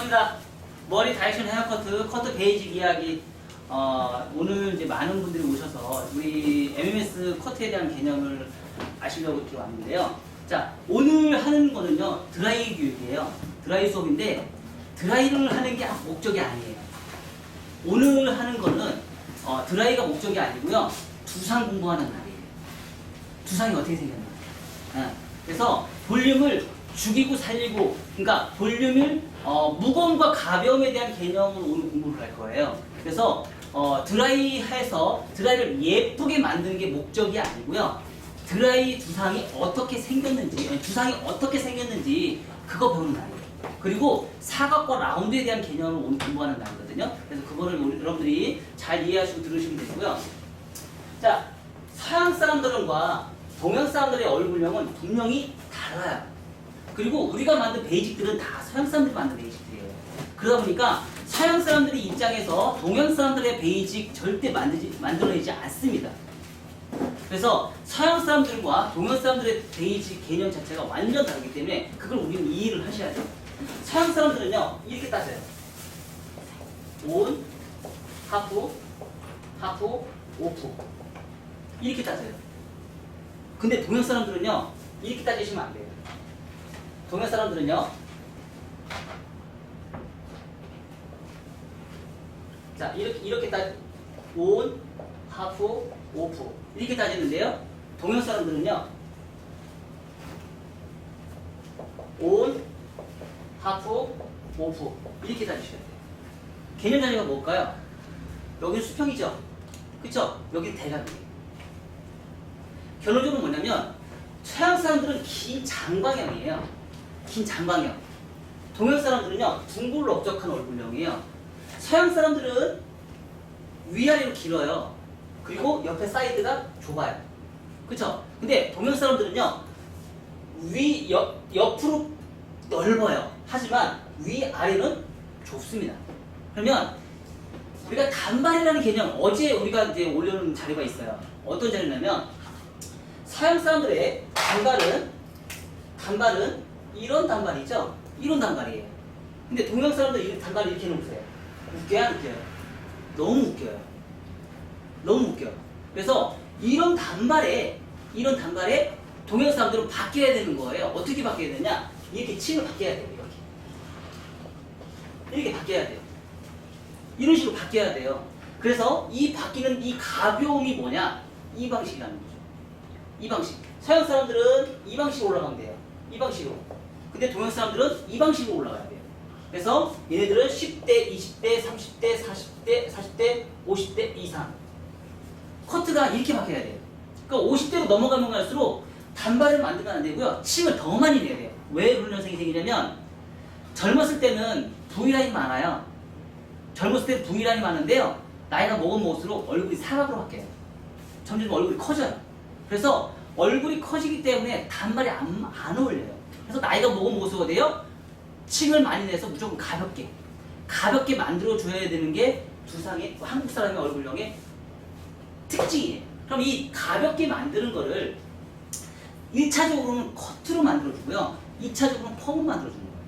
반갑습니다. 머리 다이렉션 헤어커트 베이직 이야기. 오늘 이제 많은 분들이 오셔서 우리 MMS 커트에 대한 개념을 아시려고 이렇게 왔는데요. 자, 오늘 하는 거는요, 드라이 교육이에요. 드라이 수업인데, 드라이를 하는 게 목적이 아니에요. 오늘 하는 거는, 드라이가 목적이 아니고요, 두상 공부하는 날이에요. 두상이 어떻게 생겼나. 그래서 볼륨을 죽이고 살리고, 그러니까 볼륨을 무거움과 가벼움에 대한 개념을 오늘 공부를 할 거예요. 그래서 드라이해서 드라이를 예쁘게 만드는 게 목적이 아니고요. 드라이 두상이 어떻게 생겼는지, 그거 배우는 날이에요. 그리고 사각과 라운드에 대한 개념을 오늘 공부하는 날이거든요. 그래서 그거를 여러분들이 잘 이해하시고 들으시면 되고요. 자, 서양 사람들과 동양 사람들의 얼굴형은 분명히 달라요. 그리고 우리가 만든 베이직들은 다 서양 사람들이 만든 베이직들이에요. 그러다 보니까 서양 사람들의 입장에서 동양 사람들의 베이직 절대 만들어내지 않습니다. 그래서 서양 사람들과 동양 사람들의 베이직 개념 자체가 완전 다르기 때문에 그걸 우리는 이해를 하셔야 돼요. 서양 사람들은요, 이렇게 따져요. 온, 하프, 오프. 이렇게 따져요. 근데 동양 사람들은요, 이렇게 따지시면 안 돼요. 동양 사람들은요, 자, 이렇게 온, 하프, 오프. 이렇게 따지는데요, 동양 사람들은요, 온, 하프, 오프. 이렇게 따지셔야 돼요. 개념 단위가 뭘까요? 여기는 수평이죠? 그쵸? 여기는 대각이에요. 결론적으로 뭐냐면, 서양 사람들은 긴 장방형이에요. 긴 장방형. 동양 사람들은요, 둥글럭적한 얼굴형이에요. 서양 사람들은 위아래로 길어요. 그리고 옆에 사이드가 좁아요. 그쵸? 근데 동양 사람들은요, 옆으로 넓어요. 하지만 위아래는 좁습니다. 그러면 우리가 단발이라는 개념, 어제 우리가 이제 올려놓은 자료가 있어요. 어떤 자료냐면, 서양 사람들의 단발은 이런 단발이죠? 이런 단발이에요. 근데 동양 사람들 이 단발을 이렇게 해놓으세요. 웃겨요? 안 웃겨요? 너무 웃겨요. 너무 웃겨요. 그래서 이런 단발에 동양 사람들은 바뀌어야 되는 거예요. 어떻게 바뀌어야 되냐? 이렇게 층을 바뀌어야 돼요. 이렇게 바뀌어야 돼요. 이런 식으로 바뀌어야 돼요. 그래서 이 바뀌는 이 가벼움이 뭐냐? 이 방식이라는 거죠. 이 방식. 서양 사람들은 이 방식으로 올라가면 돼요. 이 방식으로. 근데 동양 사람들은 이 방식으로 올라가야 돼요. 그래서 얘네들은 10대, 20대, 30대, 40대, 50대 이상. 커트가 이렇게 바뀌어야 돼요. 그러니까 50대로 넘어가면 갈수록 단발을 만들면 안 되고요. 층을 더 많이 내야 돼요. 왜 그런 현상이 생기냐면, 젊었을 때는 V라인이 많아요. 젊었을 때는 V라인이 많은데요. 나이가 먹을수록 얼굴이 사각으로 바뀌어요. 점점 얼굴이 커져요. 그래서 얼굴이 커지기 때문에 단발이 안 어울려요. 그래서 나이가 먹을수록 어때요? 층을 많이 내서 무조건 가볍게 만들어줘야 되는 게 두상의, 한국 사람의 얼굴형의 특징이에요. 그럼 이 가볍게 만드는 거를 1차적으로는 커트로 만들어주고요. 2차적으로는 펌을 만들어주는 거예요.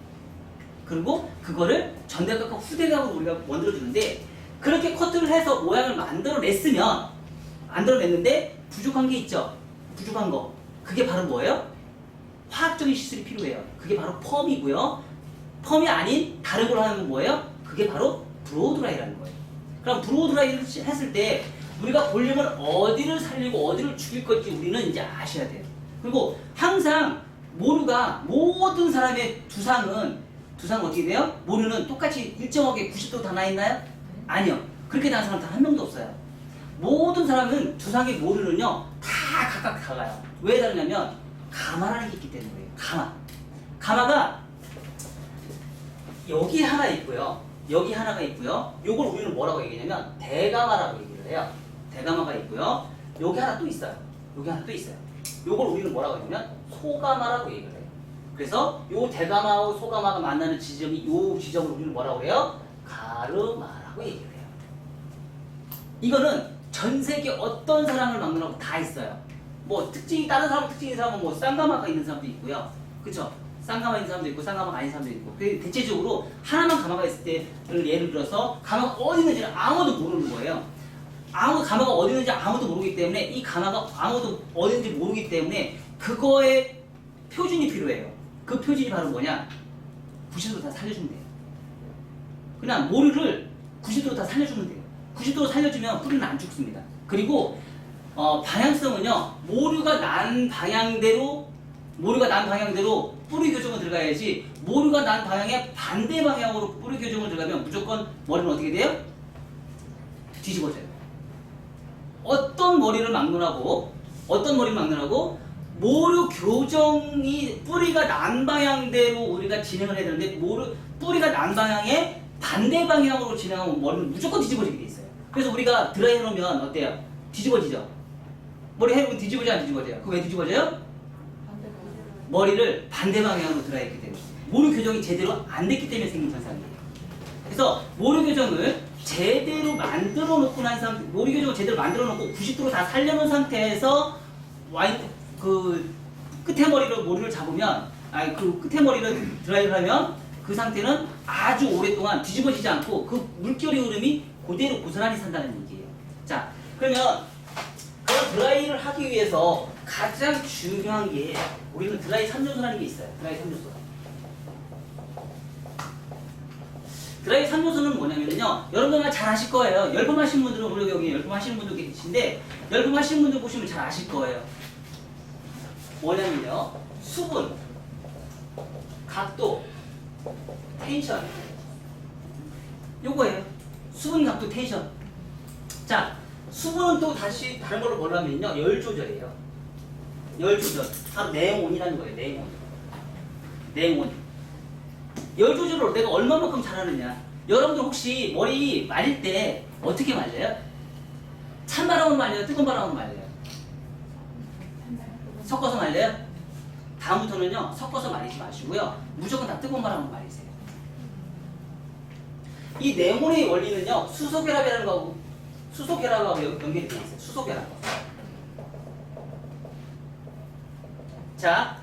그리고 그거를 전대각과 후대각으로 우리가 만들어주는데, 그렇게 커트를 해서 모양을 만들어냈는데 부족한 게 있죠. 부족한 거. 그게 바로 뭐예요? 화학적인 시술이 필요해요. 그게 바로 펌이고요. 펌이 아닌 다른 걸 하는 건 뭐예요? 그게 바로 브로우 드라이라는 거예요. 그럼 브로우 드라이를 했을 때 우리가 볼륨을 어디를 살리고 어디를 죽일 건지 우리는 이제 아셔야 돼요. 그리고 항상 모든 사람의 두상은 어떻게 돼요? 모르는 똑같이 일정하게 90도 다 나 있나요? 아니요. 그렇게 나는 사람 단 한 명도 없어요. 모든 사람은 두상의 모르는요, 다 각각 달라요. 왜 다르냐면 가마라는 게 있기 때문에. 가마가 여기 하나 있고요, 여기 하나가 있고요. 요걸 우리는 뭐라고 얘기하냐면 대가마라고 얘기를 해요. 대가마가 있고요, 여기 하나 또 있어요. 요걸 우리는 뭐라고 하냐면 소가마라고 얘기를 해요. 그래서 요 대가마와 소가마가 만나는 지점이, 요 지점을 우리는 뭐라고 해요? 가르마라고 얘기를 해요. 이거는 전 세계 어떤 사람을 막론하고 다 있어요. 뭐 다른 사람 특징인 사람은 뭐 쌍가마가 있는 사람도 있고요. 그쵸? 쌍가마 있는 사람도 있고 쌍가마가 아닌 사람도 있고. 대체적으로 하나만 가마가 있을 때를 예를 들어서 가마가 어디 있는지를 아무도 모르는 거예요. 가마가 어디 있는지 아무도 모르기 때문에 이 가마가 아무도 어디 있는지 모르기 때문에 그거에 표준이 필요해요. 그 표준이 바로 뭐냐? 90도로 다 살려주면 돼요. 그냥 모류를 90도로 다 살려주면 돼요. 90도로 살려주면 뿌리는 안 죽습니다. 그리고 방향성은요, 모류가 난 방향대로 뿌리 교정을 들어가야지, 모류가 난 방향의 반대 방향으로 뿌리 교정을 들어가면 무조건 머리는 어떻게 돼요? 뒤집어져요. 어떤 머리를 막론하고 모류 교정이 뿌리가 난 방향대로 우리가 진행을 해야 되는데, 뿌리가 난 방향의 반대 방향으로 진행하면 머리는 무조건 뒤집어지게 돼 있어요. 그래서 우리가 드라이 해놓으면 어때요? 뒤집어지죠? 머리 해놓으면 뒤집어져 안 뒤집어져요? 그거 왜 뒤집어져요? 머리를 반대 방향으로 드라이 했기 때문에, 모류 교정이 제대로 안 됐기 때문에 생긴 현상이에요. 그래서 모류 교정을 제대로 만들어 놓고 난 상태, 모류 교정을 제대로 만들어 놓고 90도로 다 살려놓은 상태에서 끝에 머리로 모류를 잡으면, 그 끝에 머리를 드라이를 하면 그 상태는 아주 오랫동안 뒤집어지지 않고 그 물결의 흐름이 그대로 고스란히 산다는 얘기예요. 자, 그러면 그런 드라이를 하기 위해서 가장 중요한 게, 우리는 드라이 3요소라는 게 있어요. 드라이 3요소. 드라이 3요소는 뭐냐면요, 여러분들 잘 아실 거예요. 열펌하시는 분들은, 우리 여기 열펌하시는 분들 계신데, 열펌하시는 분들 보시면 잘 아실 거예요. 뭐냐면요, 수분, 각도, 텐션, 요거예요. 수분, 각도, 텐션. 자, 수분은 또 다시 다른 걸로 보려면요, 열 조절이에요. 열 조절. 바로 냉온이라는 거예요. 냉온. 열 조절을 내가 얼마만큼 잘하느냐. 여러분들 혹시 머리 말릴 때 어떻게 말려요? 찬바람으로 말려요? 뜨거운 바람으로 말려요? 섞어서 말려요? 다음부터는요, 섞어서 말리지 마시고요, 무조건 다 뜨거운 바람으로 말리세요. 이 냉온의 원리는요, 수소결합이라는 거하고 연결이 되어 있어요. 수소결합. 자,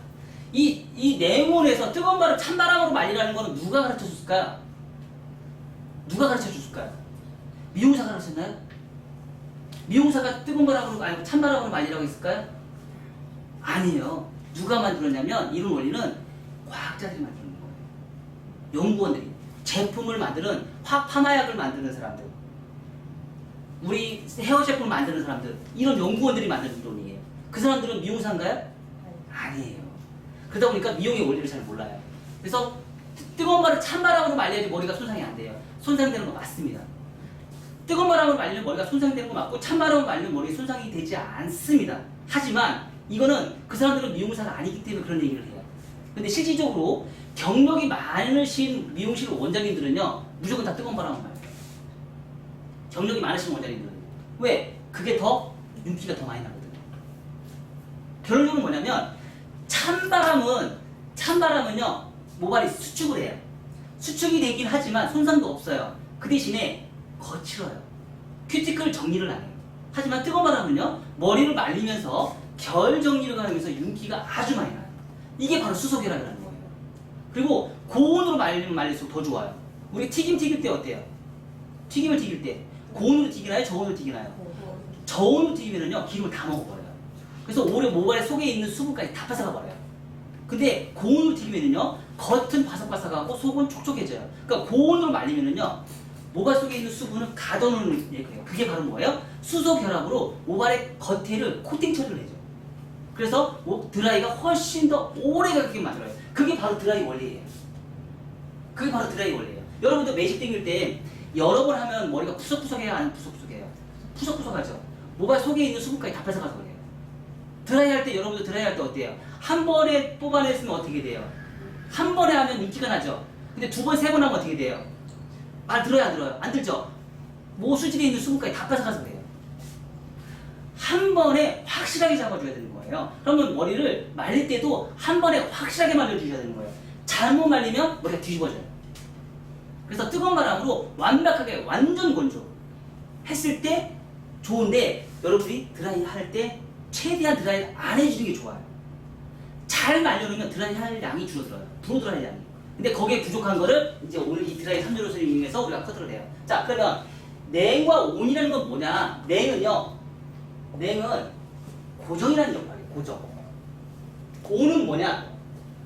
이 냉온에서 뜨거운 바람, 찬바람으로 말리라는 거는 누가 가르쳐 줬을까요? 미용사가 가르쳤나요? 미용사가 뜨거운 바람으로, 아니고 찬바람으로 말리라고 했을까요? 아니에요. 누가 만들었냐면, 이런 원리는 과학자들이 만드는 거예요. 연구원들이. 제품을 만드는, 파마약을 만드는 사람들, 우리 헤어 제품을 만드는 사람들, 이런 연구원들이 만드는 이론이에요. 그 사람들은 미용사인가요? 아니에요. 그러다 보니까 미용의 원리를 잘 몰라요. 그래서 뜨거운 바람, 찬바람으로 말려야지 머리가 손상이 안 돼요. 손상되는 거 맞습니다. 뜨거운 바람으로 말리면 머리가 손상되는 거 맞고, 찬바람으로 말리면 머리가 손상이 되지 않습니다. 하지만 이거는 그 사람들은 미용사가 아니기 때문에 그런 얘기를 해요. 근데 실질적으로 경력이 많으신 미용실 원장님들은요, 무조건 다 뜨거운 바람으로 말려요. 경력이 많으신 원장님들은. 왜? 그게 더 윤기가 더 많이 나거든요. 결론적으로 뭐냐면, 찬바람은요, 모발이 수축을 해요. 수축이 되긴 하지만 손상도 없어요. 그 대신에 거칠어요. 큐티클 정리를 안 해요. 하지만 뜨거운 바람은요, 머리를 말리면서 결 정리를 하면서 윤기가 아주 많이 나요. 이게 바로 수소결합이라는 거예요. 그리고 고온으로 말리면 말릴수록 더 좋아요. 우리 튀김 튀길 때 어때요? 튀김을 튀길 때 고온으로 튀기나요? 저온으로 튀기나요? 저온으로 튀기면은요, 기름을 다 먹어버려요. 그래서 오히려 모발 속에 있는 수분까지 다 뺏어가 버려요. 근데 고온으로 튀기면은요, 겉은 바삭바삭하고 속은 촉촉해져요. 그러니까 고온으로 말리면은요, 모발 속에 있는 수분을 가둬놓는 얘기예요. 그게 바로 뭐예요? 수소 결합으로 모발의 겉에를 코팅 처리를 해줘. 그래서 드라이가 훨씬 더 오래 가게 만들어요. 그게 바로 드라이 원리예요. 여러분들 매직 땡길 때 여러 번 하면 머리가 푸석푸석해요? 아니면 푸석푸석해요? 푸석푸석하죠. 모발 속에 있는 수분까지 다 뺏어가서 그래요. 드라이할 때, 여러분들 드라이할 때 어때요? 한 번에 뽑아냈으면 어떻게 돼요? 한 번에 하면 윤기가 나죠. 근데 두 번, 세 번 하면 어떻게 돼요? 말 들어요, 안 들어요? 안 들죠? 모수질에 있는 수분까지 다 뺏어가서 그래요. 한 번에 확실하게 잡아줘야 되는 거예요. 그러면 머리를 말릴 때도 한 번에 확실하게 말려주셔야 되는 거예요. 잘못 말리면 머리가 뒤집어져요. 그래서 뜨거운 바람으로 완벽하게 완전 건조 했을 때 좋은데, 여러분들이 드라이 할 때 최대한 드라이 안 해주는 게 좋아요. 잘 말려놓으면 드라이 할 양이 줄어들어요. 불어들어야 할 양이. 근데 거기에 부족한 거를 이제 오늘 이 드라이 3조로서를 이용해서 우리가 커트를 해요. 자, 그러면 냉과 온이라는 건 뭐냐? 냉은요. 냉은 고정이라는 역할이에요. 고정. 온은 뭐냐?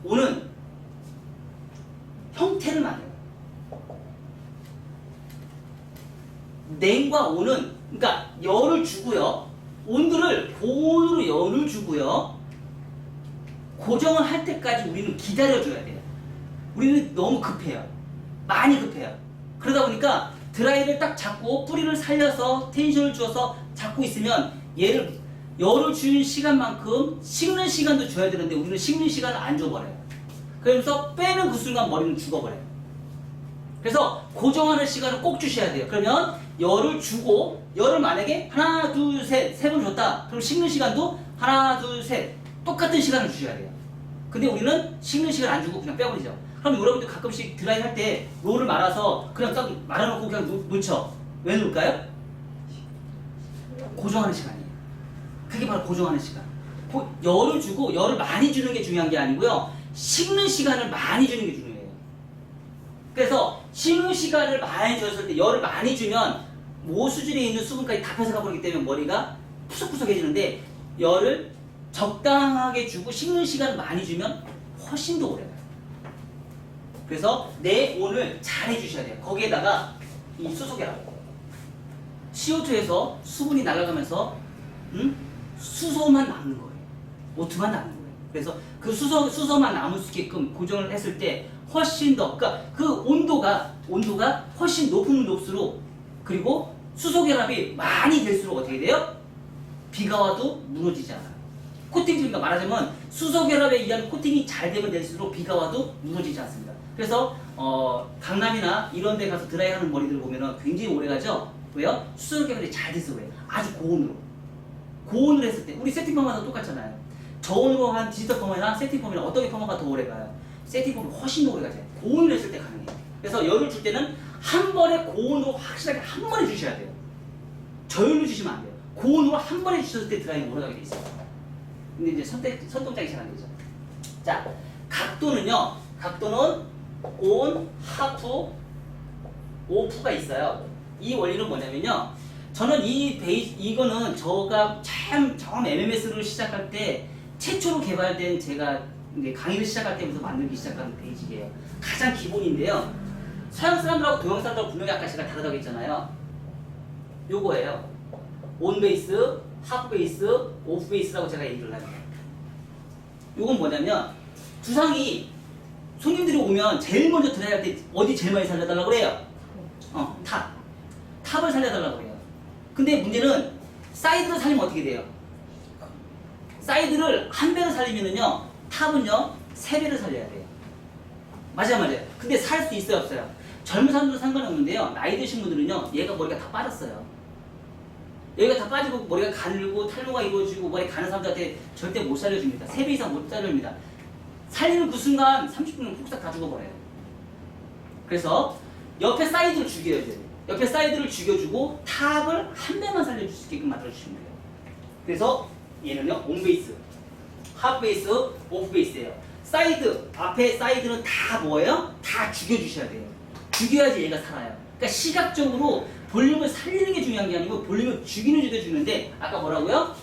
온은 형태를 만들어요. 냉과 온은 그러니까 열을 주고요. 온도를 고온으로 열을 주고요. 고정을 할 때까지 우리는 기다려줘야 돼요. 우리는 너무 급해요. 많이 급해요. 그러다 보니까 드라이를 딱 잡고 뿌리를 살려서 텐션을 주어서 잡고 있으면 얘를 열을 주는 시간만큼 식는 시간도 줘야 되는데 우리는 식는 시간을 안 줘버려요. 그러면서 빼는 그 순간 머리는 죽어버려요. 그래서 고정하는 시간을 꼭 주셔야 돼요. 그러면 열을 주고 열을 만약에 하나 둘 셋 세 번 줬다. 그럼 식는 시간도 하나 둘 셋 똑같은 시간을 주셔야 돼요. 근데 우리는 식는 시간 안 주고 그냥 빼버리죠. 그럼 여러분들 가끔씩 드라이 할 때 롤을 말아서 그냥 딱 말아놓고 그냥 놓죠. 왜 놓을까요? 고정하는 시간이에요. 그게 바로 고정하는 시간. 열을 주고 열을 많이 주는 게 중요한 게 아니고요. 식는 시간을 많이 주는 게 중요해요. 그래서 식는 시간을 많이 줬을 때 열을 많이 주면 모 수준에 있는 수분까지 다 뺏어가버리기 때문에 머리가 푸석푸석해지는데 열을 적당하게 주고 식는 시간을 많이 주면 훨씬 더 오래 가요. 그래서 내 온을 잘 해주셔야 돼요. 거기에다가 이 수소계라고 CO2에서 수분이 날아가면서 수소만 남는 거예요. O2만 남는 거예요. 그래서 그 수소만 남을 수 있게끔 고정을 했을 때 훨씬 더 그러니까 그 온도가 훨씬 높으면 높수록 그리고 수소결합이 많이 될수록 어떻게 돼요? 비가 와도 무너지지 않아요. 코팅 그러니까 말하자면 수소결합에 의한 코팅이 잘 되면 될수록 비가 와도 무너지지 않습니다. 그래서 강남이나 이런 데 가서 드라이 하는 머리들 보면은 굉장히 오래 가죠? 왜요? 수소결합이 잘 돼서 그래요. 아주 고온으로 했을 때 우리 세팅펌마다 똑같잖아요. 저온으로 한 디지털 펌이나 세팅펌이나 어떤 게 펌마가 더 오래 가요? 세팅펌이 훨씬 더 오래 가죠. 고온으로 했을 때 가능해요. 그래서 열을 줄 때는 한 번에 고온으로 확실하게 한 번에 주셔야 돼요. 저열로 주시면 안 돼요. 고온으로 한 번에 주셨을 때 드라이가 오래 가게 돼 있어요. 근데 이제 선동작이 잘 안 되죠. 자, 각도는요. 각도는 온, 하프, 오프가 있어요. 이 원리는 뭐냐면요. 저는 이거는 저가 처음 MMS를 시작할 때 최초로 개발된 제가 강의를 시작할 때부터 만들기 시작한 베이직이에요. 가장 기본인데요. 서양 사람들하고 동양 사람들하고 분명히 아까 제가 다르다고 했잖아요. 요거예요. 온 베이스, 하프 베이스, 오프 베이스라고 제가 얘기를 합니다. 요건 뭐냐면 두상이 손님들이 오면 제일 먼저 드라이 할 때 어디 제일 많이 살려달라고 그래요? 탑을 살려달라고 그래요. 근데 문제는 사이드를 살리면 어떻게 돼요? 사이드를 한 배로 살리면은요, 탑은요, 세 배를 살려야 돼요. 맞아요. 근데 살 수 있어요, 없어요? 젊은 사람들은 상관없는데요, 나이 드신 분들은요, 얘가 머리가 다 빠졌어요. 여기가 다 빠지고 머리가 가늘고 탈모가 이루어지고 머리 가는 사람들한테 절대 못 살려줍니다. 3배 이상 못 살려줍니다. 살리는 그 순간 30분은 폭삭 다 죽어버려요. 그래서 옆에 사이드를 죽여야 돼요. 옆에 사이드를 죽여주고 탑을 한 배만 살려줄 수 있게끔 만들어주시면 돼요. 그래서 얘는요, 온 베이스, 하프 베이스, 오프 베이스예요. 사이드, 앞에 사이드는 다 뭐예요? 다 죽여주셔야 돼요. 죽여야지 얘가 살아요. 그러니까 시각적으로 볼륨을 살리는 게 중요한 게 아니고 볼륨을 죽이는 게 중요한데 아까 뭐라고요?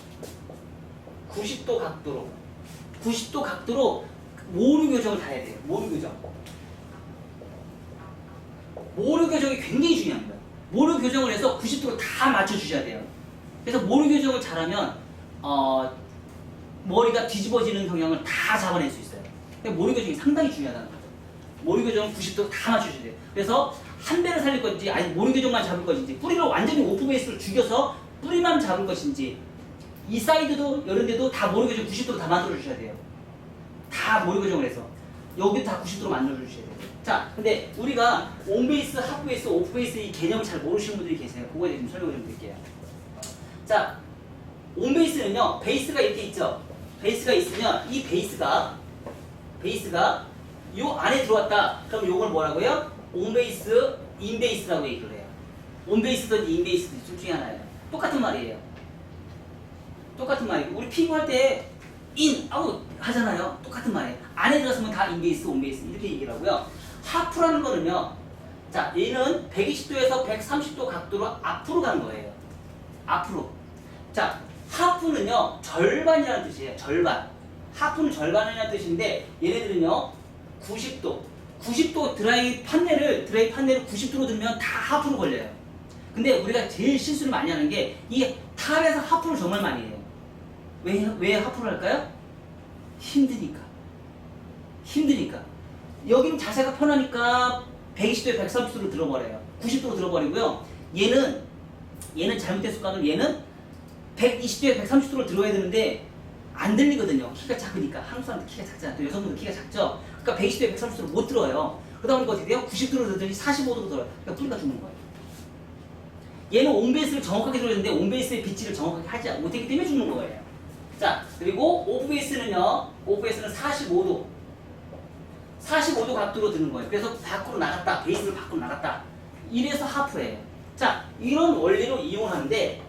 90도 각도로 모루 교정을 다 해야 돼요. 모루 교정이 굉장히 중요합니다. 모루 교정을 해서 90도로 다 맞춰주셔야 돼요. 그래서 모루 교정을 잘하면 머리가 뒤집어지는 경향을 다 잡아낼 수 있어요. 그러니까 모루 교정이 상당히 중요하다는 거죠. 모루 교정은 90도 다 맞춰주셔야 돼요. 그래서 한 배를 살릴 건지 아니 모루 교정만 잡을 것인지 뿌리를 완전히 오프 베이스로 죽여서 뿌리만 잡을 것인지 이 사이드도 이런 데도 다 모루 교정 90도로 다 만들어 주셔야 돼요. 다 모루 교정을 해서 여기 다 90도로 만들어 주셔야 돼요. 자, 근데 우리가 온 베이스, 하프 베이스, 오프 베이스 이 개념을 잘 모르시는 분들이 계세요. 그거에 대해 좀 설명을 좀 드릴게요. 자, 온 베이스는요, 베이스가 이렇게 있죠. 베이스가 있으면 이 베이스가 요 안에 들어왔다. 그럼 요걸 뭐라고요? 온 베이스, 인 베이스라고 얘기를 해요. 온 베이스든지 인 베이스든지 둘 중에 하나예요. 똑같은 말이에요. 우리 피부 할 때 in, 아웃 하잖아요. 똑같은 말이에요. 안에 들어서면 다 인베이스, 온베이스 이렇게 얘기를 하고요. 하프라는 거는요. 자, 얘는 120도에서 130도 각도로 앞으로 가는 거예요. 앞으로. 자, 하프는요. 절반이라는 뜻이에요. 절반. 하프는 절반이라는 뜻인데 얘네들은요. 90도 드라이 판넬을 90도로 들면 다 하프로 걸려요. 근데 우리가 제일 실수를 많이 하는 게 이게 탑에서 하프를 정말 많이 해요. 왜 하프를 할까요? 힘드니까. 여기는 자세가 편하니까 120도에 130도로 들어버려요. 90도로 들어버리고요. 얘는 잘못된 습관은 얘는 120도에 130도로 들어야 되는데 안 들리거든요. 키가 작으니까. 한국 사람들 키가 작잖아요. 또 여성분들 키가 작죠. 그러니까 120도에 130도로 못 들어요. 그러다 보니까 어떻게 돼요? 90도로 들더니 45도로 들어요. 그러니까 뿌리가 죽는 거예요. 얘는 온베이스를 정확하게 들어야 되는데 온베이스의 비치를 정확하게 하지 못했기 때문에 죽는 거예요. 자, 그리고 오프베이스는요. 오프베이스는 45도 각도로 드는 거예요. 그래서 밖으로 나갔다. 베이스를 밖으로 나갔다. 이래서 하프예요. 자, 이런 원리로 이용하는데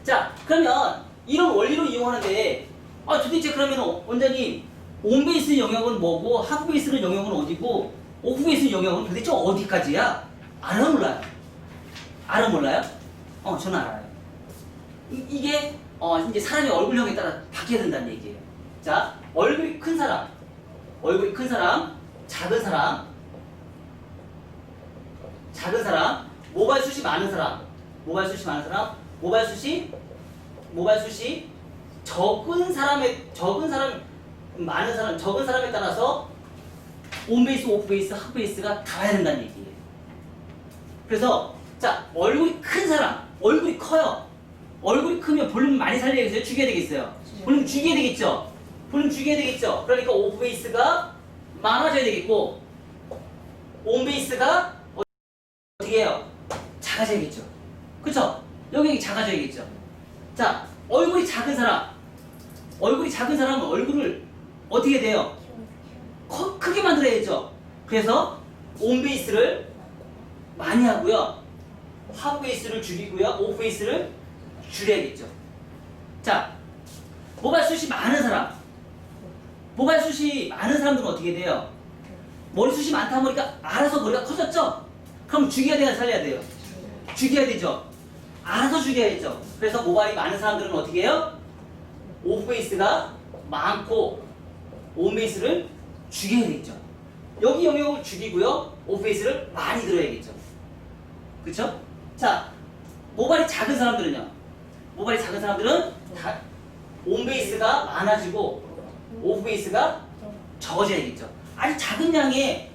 자, 그러면 이런 원리로 이용하는데 도대체 그러면 원장님 온베이스 영역은 뭐고 하프베이스는 영역은 어디고 오프베이스 영역은 도대체 어디까지야? 알아 몰라요? 알아 몰라요? 저는 알아요. 이게 이제 사람의 얼굴형에 따라 바뀌어야 된다는 얘기예요. 자, 얼굴이 큰 사람, 작은 사람, 모발 숱이 많은 사람, 모발 숱이 적은 사람에 따라서 온베이스, 오프베이스, 하프베이스가 달라야 된다는 얘기예요. 그래서 자, 얼굴이 큰 사람, 얼굴이 커요. 얼굴이 크면 볼륨 많이 살려야겠어요? 죽여야 되겠어요? 볼륨 죽여야 되겠죠? 그러니까 오프베이스가 많아져야 되겠고 온베이스가 어떻게 해요? 작아져야겠죠? 그쵸? 여기 작아져야겠죠? 자, 얼굴이 작은 사람은 얼굴을 어떻게 돼요? 크게 만들어야겠죠? 그래서 온베이스를 많이 하고요. 하프베이스를 줄이고요. 오프베이스를 줄여야겠죠. 자, 모발 숱이 많은 사람들은 어떻게 돼요? 머리 숱이 많다 보니까 알아서 머리가 커졌죠? 그럼 죽여야 돼야 살려야 돼요? 죽여야 되죠. 알아서 죽여야겠죠. 그래서 모발이 많은 사람들은 어떻게 해요? 오프베이스가 많고 온베이스를 죽여야겠죠. 여기 영역을 죽이고요. 오프베이스를 많이 들어야겠죠. 그쵸? 자, 모발이 작은 사람들은 다 온베이스가 많아지고 오프베이스가 적어져야겠죠. 아주 작은 양의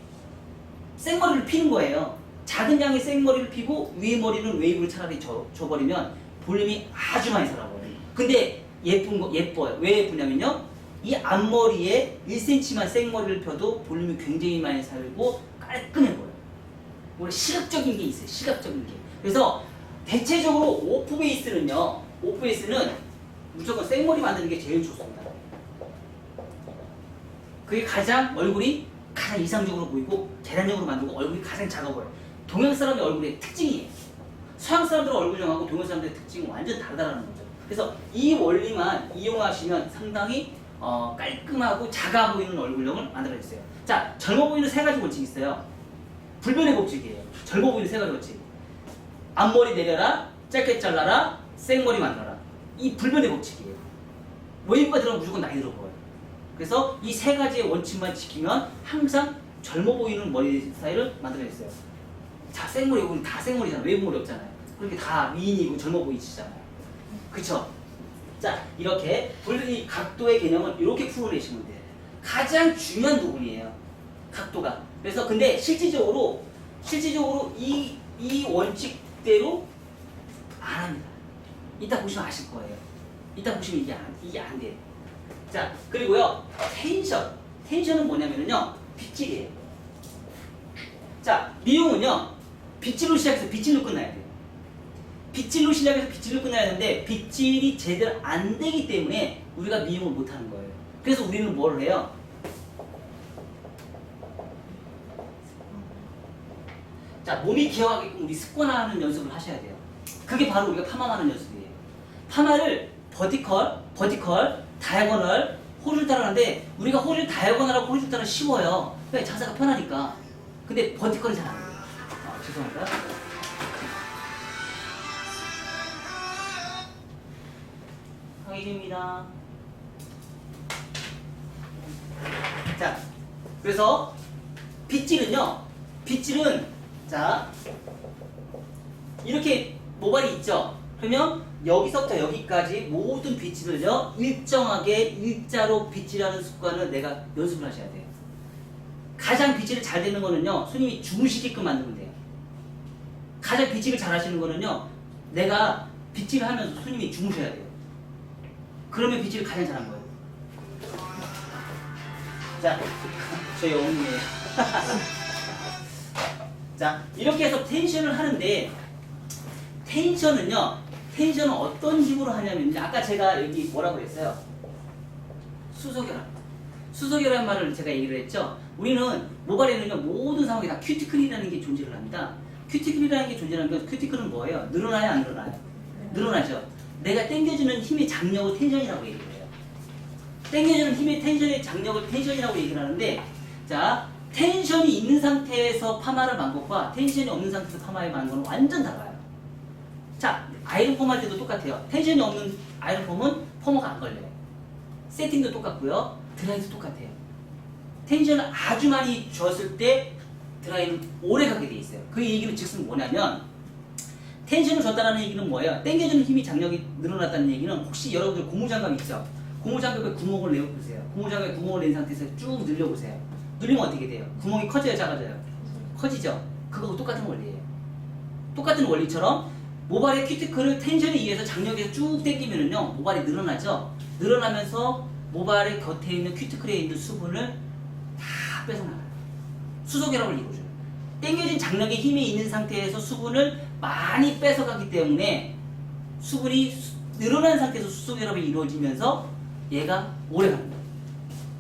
생머리를 피는 거예요. 작은 양의 생머리를 피고 위에 머리는 웨이브를 차라리 줘버리면 볼륨이 아주 많이 살아버려요. 근데 예뻐요. 왜 예쁘냐면요. 이 앞머리에 1cm만 생머리를 펴도 볼륨이 굉장히 많이 살고 깔끔해 보여요. 원래 시각적인 게 있어요. 시각적인 게. 그래서 대체적으로 오프베이스는 무조건 생머리 만드는 게 제일 좋습니다. 그게 얼굴이 가장 이상적으로 보이고 계란형으로 만들고 얼굴이 가장 작아 보여요. 동양 사람의 얼굴의 특징이에요. 서양 사람들의 얼굴형하고 동양 사람들의 특징은 완전 다르다는 거죠. 그래서 이 원리만 이용하시면 상당히 깔끔하고 작아 보이는 얼굴형을 만들어냈어요. 자, 젊어 보이는 세 가지 법칙이 있어요. 불변의 법칙이에요. 젊어 보이는 세 가지 법칙. 앞머리 내려라, 짧게 잘라라, 생머리 만들어라. 이 불변의 법칙이에요. 웨이브가 들어가면 무조건 나이 들어 보여요. 그래서 이 세 가지의 원칙만 지키면 항상 젊어 보이는 머리 스타일을 만들어냈어요. 자, 생머리, 여기 다 생머리잖아요. 웨이브머리 없잖아요. 그렇게 다 미인이고 젊어 보이시잖아요. 그쵸? 자, 이렇게 이 각도의 개념은 이렇게 풀어내시면 돼요. 가장 중요한 부분이에요. 각도가. 그래서 근데 실질적으로 이 원칙대로 안 합니다. 이따 보시면 아실 거예요. 이따 보시면 이게 안 돼요. 자, 그리고요, 텐션은 뭐냐면요, 빗질이에요. 자, 미용은요, 빗질로 시작해서 빗질로 끝나야 돼요. 빗질로 시작해서 빗질로 끝나야 되는데, 빗질이 제대로 안 되기 때문에 우리가 미용을 못 하는 거예요. 그래서 우리는 뭘 해요? 자, 몸이 기억하게끔 우리 습관화하는 연습을 하셔야 돼요. 그게 바로 우리가 파마하는 연습이에요. 파마를 버티컬, 다이아고널, 호리존탈을 하는데 우리가 다이아고널하고 호리존탈은 쉬워요. 그러니까 자세가 편하니까. 근데 버티컬은 잘 안 돼요. 죄송합니다. 확인입니다. 자, 그래서 빗질은 자 이렇게 모발이 있죠. 그러면 여기서부터 여기까지 모든 빗질을요 일정하게 일자로 빗질하는 습관을 내가 연습을 하셔야 돼요. 가장 빗질이 잘 되는 거는요 손님이 주무시게끔 만들면 돼요. 가장 빗질을 잘 하시는 거는요 내가 빗질을 하면서 손님이 주무셔야 돼요. 그러면 빗질을 가장 잘한 거예요. 자, 저희 어머니예요. 자, 이렇게 해서 텐션을 하는데 텐션은 어떤 힘으로 하냐면 아까 제가 여기 뭐라고 그랬어요? 수소결합 말을 제가 얘기를 했죠. 우리는 모발에는요 모든 상황에 다 큐티클이라는 게 존재를 합니다. 큐티클이라는 게 존재하는 건 큐티클은 뭐예요? 늘어나요 안 늘어나요? 늘어나죠. 내가 당겨주는 힘의 장력을 텐션이라고 얘기를 해요. 당겨주는 힘의 텐션의 장력을 텐션이라고 얘기를 하는데 자 텐션이 있는 상태에서 파마를 만 것과 텐션이 없는 상태에서 파마를 만 거는 완전 달라요. 자 아이론폼 할 때도 똑같아요. 텐션이 없는 아이론폼은 펌어가 안 걸려요. 세팅도 똑같고요. 드라이도 똑같아요. 텐션을 아주 많이 줬을 때 드라이는 오래 가게 돼 있어요. 그 얘기는 즉슨 뭐냐면 텐션을 줬다는 얘기는 뭐예요? 당겨주는 힘이 장력이 늘어났다는 얘기는 혹시 여러분들 고무장갑 있죠? 고무장갑에 구멍을 내보세요. 고무장갑에 구멍을 낸 상태에서 쭉 늘려보세요. 늘리면 어떻게 돼요? 구멍이 커져요? 작아져요? 커지죠? 그거하고 똑같은 원리예요. 똑같은 원리처럼 모발의 큐티클을 텐션에 의해서 장력에서 쭉 당기면은요 모발이 늘어나죠? 늘어나면서 모발의 곁에 있는 큐티클에 있는 수분을 다 뺏어나가요. 수소결합을 이루어줘요. 당겨진 장력의 힘이 있는 상태에서 수분을 많이 뺏어가기 때문에 수분이 늘어난 상태에서 수소결합이 이루어지면서 얘가 오래 갑니다.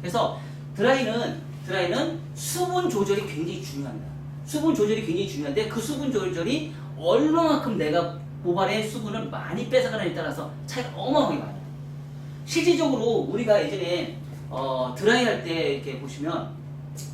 그래서 드라이는 수분 조절이 굉장히 중요합니다. 수분 조절이 굉장히 중요한데 그 수분 조절이 얼마만큼 내가 모발의 수분을 많이 뺏어가느냐에 따라서 차이가 어마어마하게 많아요. 실질적으로 우리가 예전에 드라이 할 때 이렇게 보시면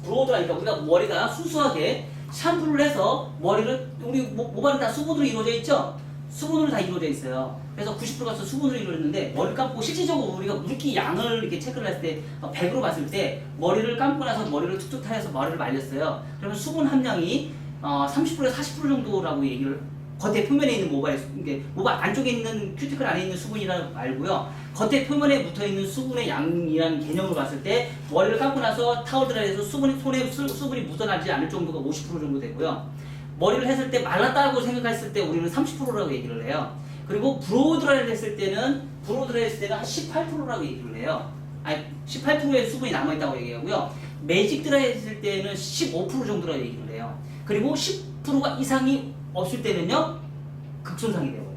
브로드라이니까 우리가 머리가 순수하게 샴푸를 해서 머리를 우리 모발은 다 수분으로 이루어져 있죠? 수분으로 다 이루어져 있어요. 그래서 90%가 수분으로 이루어졌는데 머리를 감고 실질적으로 우리가 물기 양을 이렇게 체크를 했을 때 100으로 봤을 때 머리를 감고 나서 머리를 툭툭 타여서 머리를 말렸어요. 그러면 수분 함량이 30%에서 40% 정도라고 얘기를 겉에 표면에 있는 모발 안쪽에 있는 큐티클 안에 있는 수분이라고 알고요. 겉에 표면에 붙어있는 수분의 양이라는 개념으로 봤을 때 머리를 감고 나서 타월 드라이에서 손에 수분이 묻어나지 않을 정도가 50% 정도 되고요. 머리를 했을 때 말랐다고 생각했을 때 우리는 30%라고 얘기를 해요. 그리고 브로우 드라이를 했을 때는 한 18%라고 얘기를 해요. 아니 18%의 수분이 남아있다고 얘기하고요. 매직 드라이 했을 때는 15% 정도라고 얘기를 해요. 그리고 10%가 이상이 없을 때는요 극손상이 되어버려요.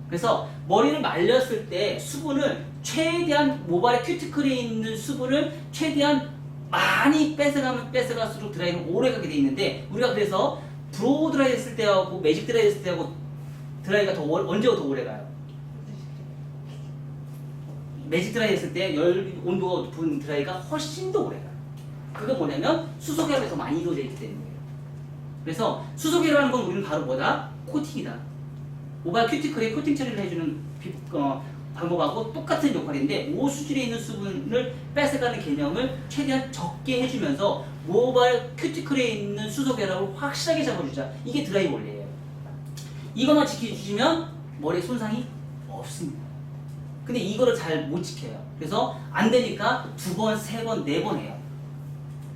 그래서 머리를 말렸을 때 수분을 최대한 모발의 큐티클에 있는 수분을 최대한 많이 뺏어가면 뺏어갈수록 드라이는 오래 가게 돼 있는데 우리가 그래서 브로우 드라이 했을 때하고 매직 드라이 했을 때하고 드라이가 언제가 더 오래 가요? 매직 드라이 했을 때 온도가 높은 드라이가 훨씬 더 오래 가요. 그게 뭐냐면 수소결합이 더 많이 이루어져 있기 때문이에요. 그래서 수소결합하는 건 우리는 바로 뭐다? 코팅이다. 모발 큐티클에 코팅 처리를 해주는 방법하고 똑같은 역할인데 오수질에 있는 수분을 뺏어가는 개념을 최대한 적게 해주면서 모발 큐티클에 있는 수소결합을 확실하게 잡아주자. 이게 드라이 원리예요. 이것만 지켜주시면 머리에 손상이 없습니다. 근데 이거를 잘 못 지켜요. 그래서 안 되니까 2번, 3번, 4번 해요.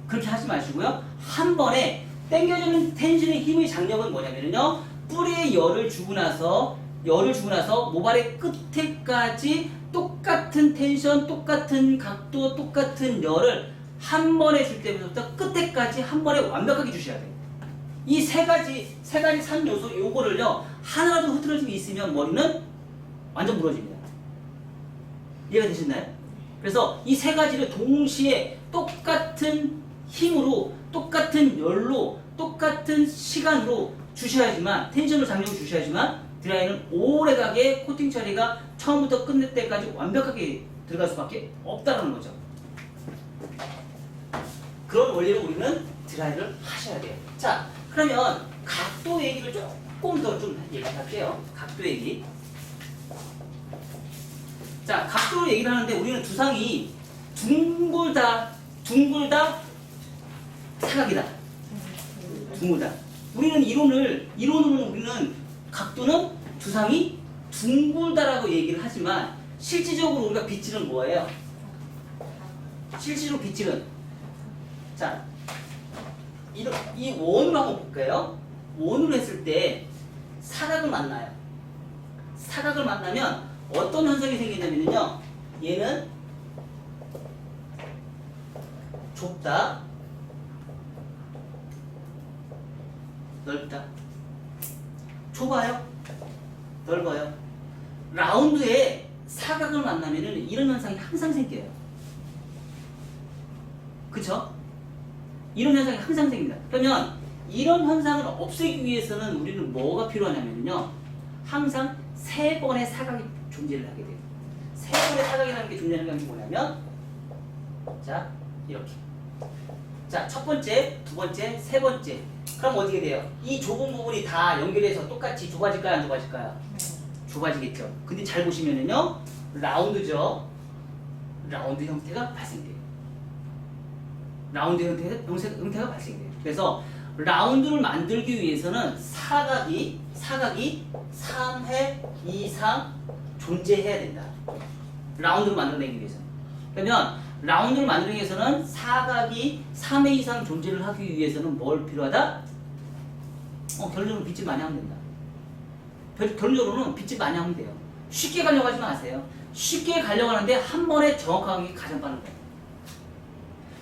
그렇게 하지 마시고요. 한 번에 당겨주는 텐션의 힘의 장력은 뭐냐면요. 뿌리에 열을 주고 나서 모발의 끝에까지 똑같은 텐션, 똑같은 각도, 똑같은 열을 한 번에 줄 때부터 끝에까지 한 번에 완벽하게 주셔야 돼요. 이 세 가지 3요소 요거를요. 하나라도 흐트러짐이 있으면 머리는 완전 무너집니다. 이해가 되셨나요? 그래서 이 세 가지를 동시에 똑같은 힘으로 똑같은 열로 똑같은 시간으로 주셔야지만 텐션을 장력을 주셔야지만 드라이는 오래가게 코팅 처리가 처음부터 끝낼 때까지 완벽하게 들어갈 수밖에 없다는 거죠. 그런 원리로 우리는 드라이를 하셔야 돼요. 자, 그러면 각도 얘기를 조금 더 좀 얘기할게요. 각도 얘기. 자, 각도로 얘기를 하는데 우리는 두상이 둥글다 사각이다. 둥글다. 우리는 이론으로는 우리는 각도는 두상이 둥글다라고 얘기를 하지만 실질적으로 우리가 빗질은 뭐예요? 실질적으로 빗질은 자, 이 원으로 한번 볼까요? 원으로 했을 때 사각을 만나요. 사각을 만나면 어떤 현상이 생기냐면요. 얘는 좁다, 넓다. 좁아요, 넓어요. 라운드에 사각을 만나면은 이런 현상이 항상 생겨요. 그쵸? 이런 현상이 항상 생깁니다. 그러면 이런 현상을 없애기 위해서는 우리는 뭐가 필요하냐면요. 항상 세 번의 사각이 존재를 하게 돼요. 세 번의 사각이라는 게 존재하는 게 뭐냐면 자, 이렇게. 자, 첫 번째, 두 번째, 세 번째. 그럼 어떻게 돼요? 이 좁은 부분이 다 연결해서 똑같이 좁아질까요? 안 좁아질까요? 좁아지겠죠. 근데 잘 보시면은요. 라운드죠. 라운드 형태가 발생돼요. 라운드 형태가 발생돼요. 그래서 라운드를 만들기 위해서는 사각이 3회 이상 존재해야 된다. 라운드를 만들어내기 위해서는. 그러면 라운드를 만들기 위해서는 사각이 3회 이상 존재를 하기 위해서는 뭘 필요하다? 결론적으로 빗질 많이 하면 된다. 결론적으로는 빗질 많이 하면 돼요. 쉽게 가려고 하지 마세요. 쉽게 가려고 하는데 한 번에 정확하게 가장 빠른 거예요.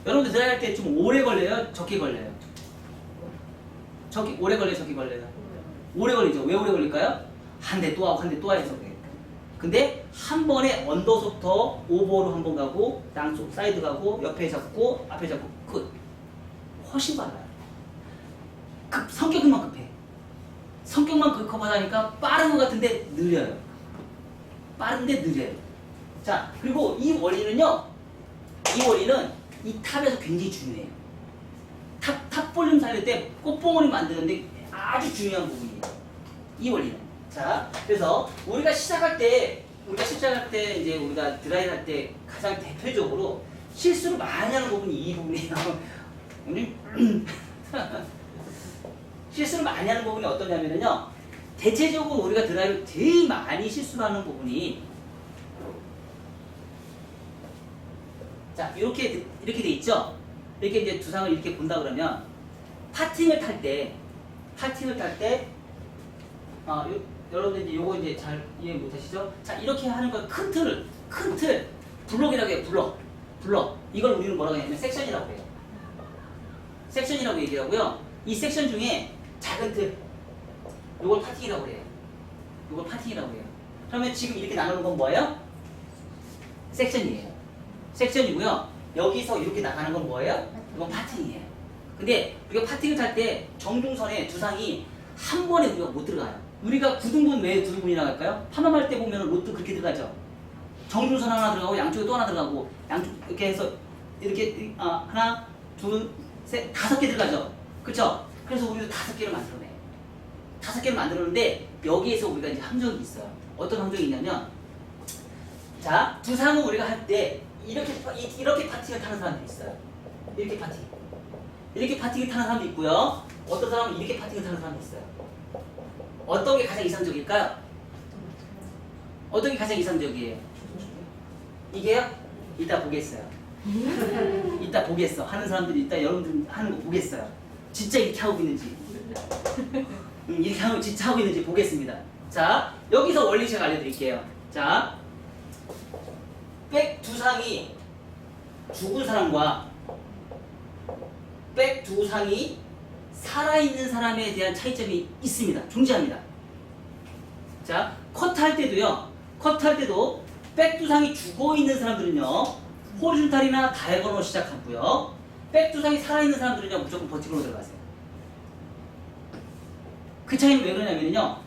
여러분들 드라이할 때 좀 오래 걸려요? 적게 걸려요? 오래 걸려요? 적게 걸려요? 오래 걸리죠? 왜 오래 걸릴까요? 한 대 또 하고 한 대 또 해서 그래요. 근데 한 번에 언더부터 오버로 한 번 가고 양쪽 사이드 가고 옆에 잡고 앞에 잡고 끝. 훨씬 빨라요. 성격만 급해. 성격만 급하다니까 빠른 것 같은데 느려요. 빠른데 느려요. 자, 그리고 이 원리는 이 탑에서 굉장히 중요해요. 탑 볼륨 살릴 때 꽃봉오리 만드는데 아주 중요한 부분이에요. 이 원리는. 자, 그래서 우리가 시작할 때 이제 우리가 드라이 할 때 가장 대표적으로 실수를 많이 하는 부분이 이 부분이에요. 실수를 많이 하는 부분이 어떠냐면요. 대체적으로 우리가 드라이를 제일 많이 실수하는 부분이 자, 이렇게 돼 있죠? 이렇게 이제 두상을 이렇게 본다 그러면 파팅을 탈 때 여러분들 이제 요거 이제 잘 이해 못 하시죠? 자, 이렇게 하는 거 큰 틀, 블럭이라고 해요, 블럭. 이걸 우리는 뭐라고 하냐면 섹션이라고 해요. 섹션이라고 얘기하고요. 이 섹션 중에 작은 틀, 요걸 파팅이라고 해요. 그러면 지금 이렇게 나누는 건 뭐예요? 섹션이고요. 여기서 이렇게 나가는 건 뭐예요? 이건 파팅이에요. 근데 우리가 파팅을 탈 때 정중선에 두상이 한 번에 우리가 못 들어가요. 우리가 9등분 왜 9등분이 나갈까요? 파마할 때 보면 로트 그렇게 들어가죠. 정중선 하나 들어가고 양쪽에 또 하나 들어가고 양쪽 이렇게 해서 이렇게 하나, 둘, 셋, 5개 들어가죠. 그렇죠? 그래서 우리도 5개를 만들어내요. 5개를 만들었는데 여기에서 우리가 이제 함정이 있어요. 어떤 함정이 있냐면 자, 두상은 우리가 할 때 이렇게 파팅을 타는 사람들이 있어요. 이렇게 파팅을 타는 사람도 있고요. 어떤 사람은 이렇게 파팅을 타는 사람도 있어요. 어떤 게 가장 이상적일까요? 어떤 게 가장 이상적이에요? 이게요? 이따 보겠어요. 하는 사람들이 이따 여러분들 하는 거 보겠어요. 진짜 이렇게 하고 있는지. 이렇게 하고 진짜 하고 있는지 보겠습니다. 자, 여기서 원리 제가 알려드릴게요. 자, 백 두상이 죽은 사람과 백 두상이 살아있는 사람에 대한 차이점이 있습니다. 존재합니다. 자, 커트할 때도 백 두상이 죽어있는 사람들은요 호리존탈이나 다이아고널로 시작하고요, 백 두상이 살아있는 사람들은요 무조건 버티컬로 들어가세요. 그 차이는 왜 그러냐면요,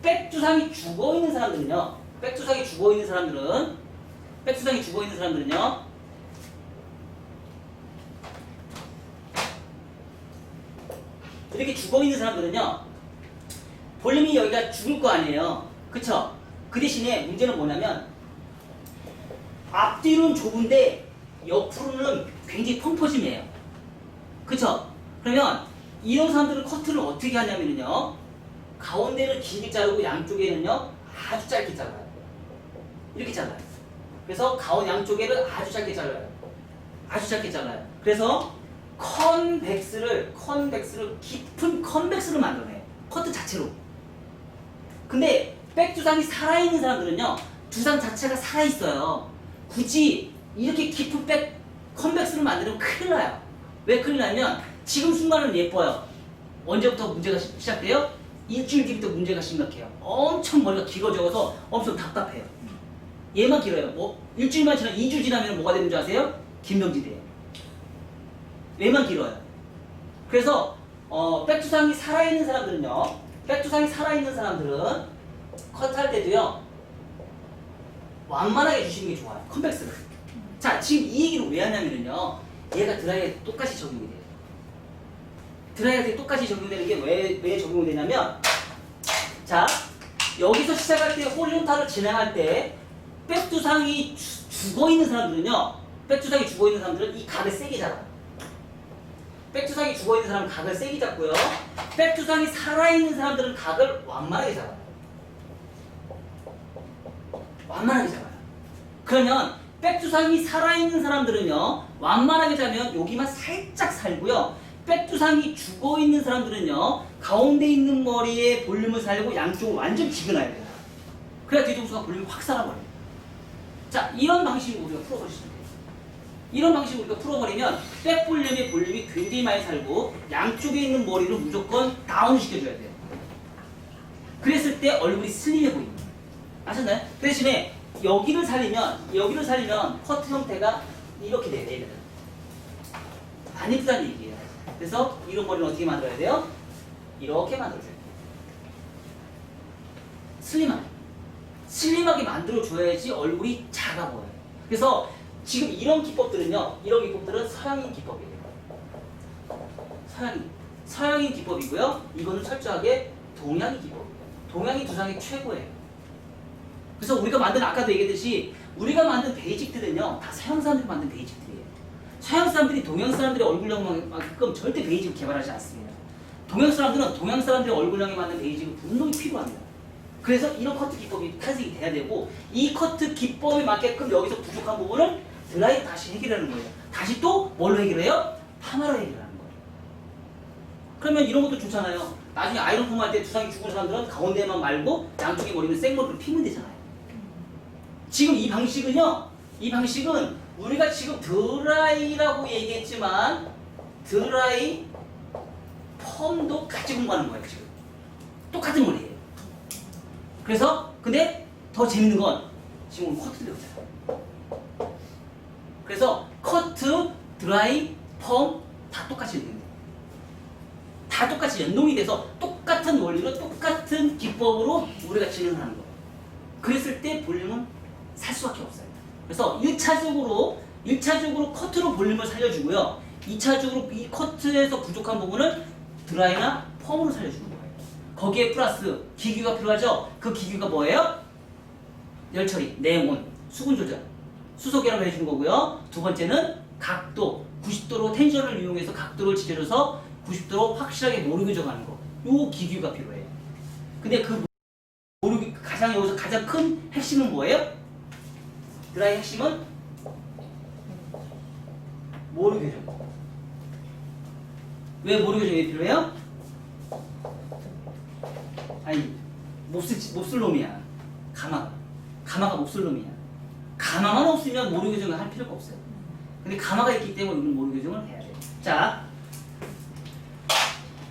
백 두상이 죽어있는 사람들은 백두상이 죽어 있는 사람들은요. 이렇게 죽어 있는 사람들은요. 볼륨이 여기가 죽을 거 아니에요. 그쵸? 그 대신에 문제는 뭐냐면 앞뒤로는 좁은데 옆으로는 굉장히 펑퍼짐해요. 그쵸? 그러면 이런 사람들은 커트를 어떻게 하냐면요. 가운데를 길게 자르고 양쪽에는요 아주 짧게 잘라요. 이렇게 잘라요. 그래서 가운데 양쪽에를 아주 짧게 잘라요. 아주 짧게 잘라요. 그래서 컨벡스를 깊은 컨벡스를 만들어내요. 커트 자체로. 근데 백두상이 살아있는 사람들은요 두상 자체가 살아있어요. 굳이 이렇게 깊은 컨벡스를 만들면 큰일 나요. 왜 큰일 나면 지금 순간은 예뻐요. 언제부터 문제가 시작돼요? 일주일 뒤부터 문제가 심각해요. 엄청 머리가 길어져서 엄청 답답해요. 얘만 길어요. 뭐 일주일만 지나 2주 지나면 뭐가 되는 줄 아세요? 김병지 돼요. 얘만 길어요. 그래서 백두상이 살아있는 사람들은요. 백두상이 살아있는 사람들은 컷할 때도요. 완만하게 주시는 게 좋아요. 컨벡스를. 자, 지금 이 얘기를 왜 하냐면요. 얘가 드라이에 똑같이 적용이 돼요. 드라이에 똑같이 적용되는 게 왜 적용이 되냐면 자, 여기서 시작할 때 호리존탈을 진행할 때 백두상이 죽어있는 사람들은요. 백두상이 죽어있는 사람들은 이 각을 세게 잡아요. 백두상이 죽어있는 사람은 각을 세게 잡고요. 백두상이 살아있는 사람들은 각을 완만하게 잡아요. 완만하게 잡아요. 그러면 백두상이 살아있는 사람들은요. 완만하게 잡으면 여기만 살짝 살고요. 백두상이 죽어있는 사람들은요. 가운데 있는 머리에 볼륨을 살리고 양쪽을 완전 지근해야 돼요. 그래야 뒤통수가 볼륨이 확 살아버려요. 자, 이런 방식으로 우리가 풀어버릴 수 있어요. 이런 방식으로 우리가 풀어버리면 백볼륨의 볼륨이 굉장히 많이 살고 양쪽에 있는 머리를 무조건 다운 시켜줘야 돼요. 그랬을 때 얼굴이 슬림해 보입니다. 아셨나요? 그 대신에 여기를 살리면 커트 형태가 이렇게 돼요. 얘들은. 안 예쁘다는 얘기예요. 그래서 이런 머리는 어떻게 만들어야 돼요? 이렇게 만들어줘야 돼요. 슬림하게 만들어줘야지 얼굴이 작아 보여요. 그래서 지금 이런 기법들은 서양인 기법이에요. 서양인 기법이고요. 이거는 철저하게 동양인 기법이에요. 동양인 두상이 최고예요. 그래서 우리가 만든 아까도 얘기했듯이 우리가 만든 베이직들은요 다 서양 사람들이 만든 베이직들이에요. 서양 사람들이 동양 사람들의 얼굴형만큼 절대 베이직을 개발하지 않습니다. 동양 사람들은 동양 사람들의 얼굴형에 맞는 베이직은 분명히 필요합니다. 그래서 이런 커트 기법이 탄생이 돼야 되고 이 커트 기법에 맞게끔 여기서 부족한 부분을 드라이 다시 해결하는 거예요. 다시 또 뭘로 해결해요? 파마로 해결하는 거예요. 그러면 이런 것도 좋잖아요. 나중에 아이론 펌할 때 두상이 죽은 사람들은 가운데만 말고 양쪽에 머리는 생머리로 피면 되잖아요. 지금 이 방식은 우리가 지금 드라이라고 얘기했지만 드라이 펌도 같이 공부하는 거예요. 지금 똑같은 머리예요. 그래서 근데 더 재밌는 건 지금 오늘 커트 배우잖아요. 그래서 커트, 드라이, 펌 다 똑같이 연동돼요. 다 똑같이 연동이 돼서 똑같은 원리로 똑같은 기법으로 우리가 진행을 하는 거예요. 그랬을 때 볼륨은 살 수밖에 없어요. 그래서 1차적으로 커트로 볼륨을 살려주고요. 2차적으로 이 커트에서 부족한 부분을 드라이나 펌으로 살려주는 거예요. 거기에 플러스 기규가 필요하죠? 그 기규가 뭐예요? 열 처리, 내온, 수분 조절, 수소 결합을 해주는 거고요. 두 번째는 각도, 90도로 텐션을 이용해서 각도를 지켜줘서 90도로 확실하게 모루 교정하는 거. 요 기규가 필요해요. 근데 그 여기서 가장 큰 핵심은 뭐예요? 드라이 핵심은 모루 교정. 왜 모루 교정이 필요해요? 아니 몹쓸 놈이야. 가마가 몹쓸 놈이야. 가마만 없으면 모루 교정을 할 필요가 없어요. 근데 가마가 있기 때문에 우리는 모루 교정을 해야 돼요. 자,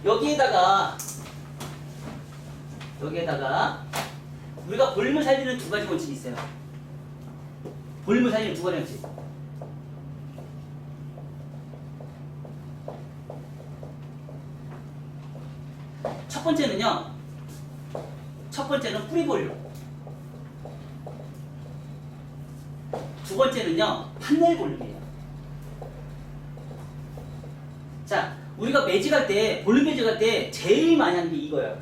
여기에다가 우리가 볼륨을 살리는 두 가지 원칙이 있어요. 볼륨을 살리는 두 가지 원칙. 첫 번째는 뿌리 볼륨. 두 두 번째는요, 판넬 볼륨이에요. 자, 우리가 매직할 때, 볼륨 매직할 때 제일 많이 하는 게 이거예요.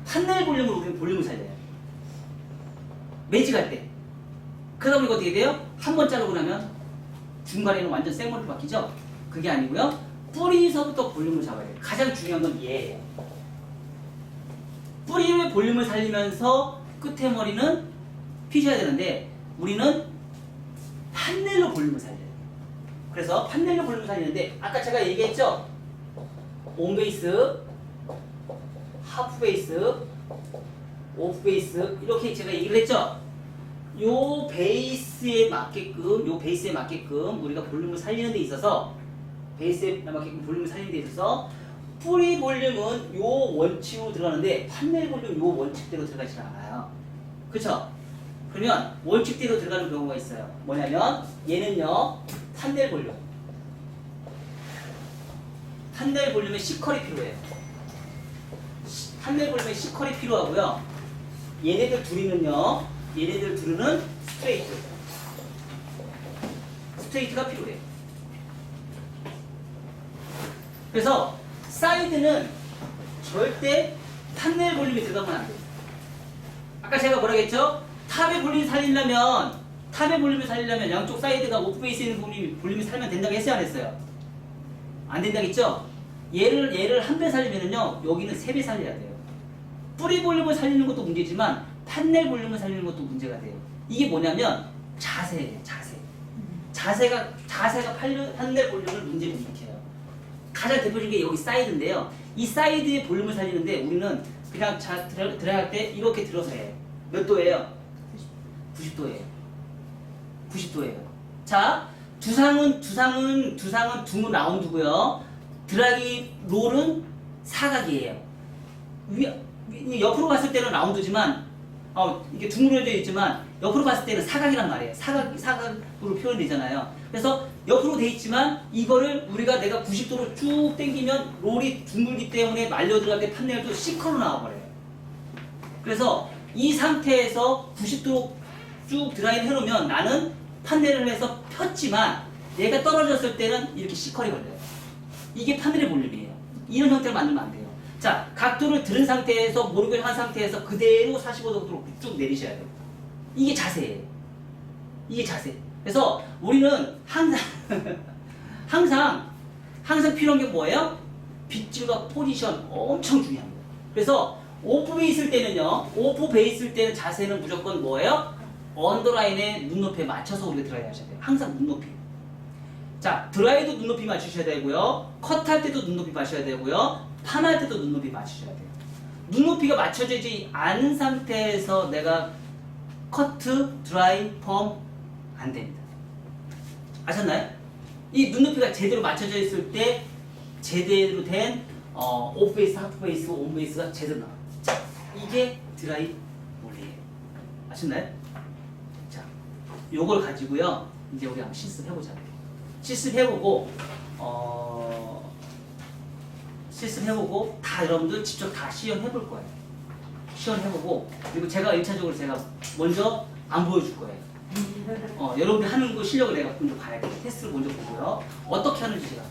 판넬 볼륨으로 우리는 볼륨을 살려요. 매직할 때. 그러다 보니까 어떻게 돼요? 한 번 자르고 나면 중간에는 완전 생머리로 바뀌죠? 그게 아니고요. 뿌리서부터 볼륨을 잡아야 돼요. 가장 중요한 건 얘예요. 뿌리의 볼륨을 살리면서 끝에 머리는 피셔야 되는데 우리는 판넬로 볼륨을 살려요. 그래서 판넬로 볼륨을 살리는데 아까 제가 얘기했죠? 온 베이스, 하프 베이스, 오프 베이스 이렇게 제가 얘기를 했죠? 요 베이스에 맞게끔 우리가 볼륨을 살리는 데 있어서 베이스에 맞게끔 볼륨을 살리는 데 있어서 뿌리 볼륨은 요 원칙으로 들어가는데 판넬 볼륨 요 원칙대로 들어가지 않아요. 그쵸? 그러면 원칙대로 들어가는 경우가 있어요. 뭐냐면 얘는요 판넬 볼륨. 판넬 볼륨에 C컬이 필요해요. 판넬 볼륨에 C컬이 필요하고요. 얘네들 둘이는요. 얘네들 둘은 스트레이트가 필요해요. 그래서 사이드는 절대 판넬 볼륨이 들어가면 안 돼요. 아까 제가 뭐라 했죠? 탑의 볼륨을 살리려면 양쪽 사이드가 오프 베이스에 있는 볼륨이 살면 된다고 했어요, 안 했어요? 안 된다고 했죠? 얘를 한 배 살리면은요, 여기는 세 배 살려야 돼요. 뿌리 볼륨을 살리는 것도 문제지만 판넬 볼륨을 살리는 것도 문제가 돼요. 이게 뭐냐면 자세예요, 자세. 자세가 판넬 볼륨을 문제를 일으켜요. 가장 대표적인 게 여기 사이드인데요. 이 사이드의 볼륨을 살리는데 우리는 그냥 들어갈 때 이렇게 들어서 해요. 몇 도예요? 90도예요. 90도예요. 자, 두상은 두 라운드고요. 드라기 롤은 사각이에요. 옆으로 봤을 때는 라운드지만 이게 둥그러져 있지만 옆으로 봤을 때는 사각이란 말이에요. 사각으로 표현되잖아요. 그래서 옆으로 돼 있지만 이거를 내가 90도로 쭉 당기면 롤이 둥글기 때문에 말려 들어갈 때 판넬도 C컬로 나와버려요. 그래서 이 상태에서 90도로 쭉 드라이를 해놓으면 나는 판넬을 해서 폈지만 얘가 떨어졌을 때는 이렇게 C컬이 걸려요. 이게 판넬의 볼륨이에요. 이런 형태를 만들면 안 돼요. 자, 각도를 들은 상태에서 모르게 한 상태에서 그대로 45도로 쭉 내리셔야 돼요. 이게 자세예요. 이게 자세. 그래서 우리는 항상 필요한 게 뭐예요? 빗질과 포지션 엄청 중요한 거예요. 그래서 오프 베이스일 때는 자세는 무조건 뭐예요? 언더라인에 눈높이에 맞춰서 우리가 드라이 하셔야 돼요. 항상 눈높이. 자, 드라이도 눈높이 맞추셔야 되고요. 컷할 때도 눈높이 맞춰야 되고요. 팜할 때도 눈높이 맞추셔야 돼요. 눈높이가 맞춰지지 않은 상태에서 내가 커트, 드라이, 펌 안 됩니다. 아셨나요? 이 눈높이가 제대로 맞춰져 있을 때 제대로 된 오프 베이스, 하프 베이스, 온 베이스가 제대로 나와요. 자, 이게 드라이 볼이에요. 아셨나요? 자, 요걸 가지고요. 이제 우리 한번 실습해보자. 실습해보고 다 여러분들 직접 다 시연해볼 거예요. 시연해보고 그리고 제가 1차적으로 먼저 안 보여줄 거예요. 여러분들 하는 거 실력을 내가 먼저 봐야 돼요. 테스트를 먼저 보고요. 어떻게 하는지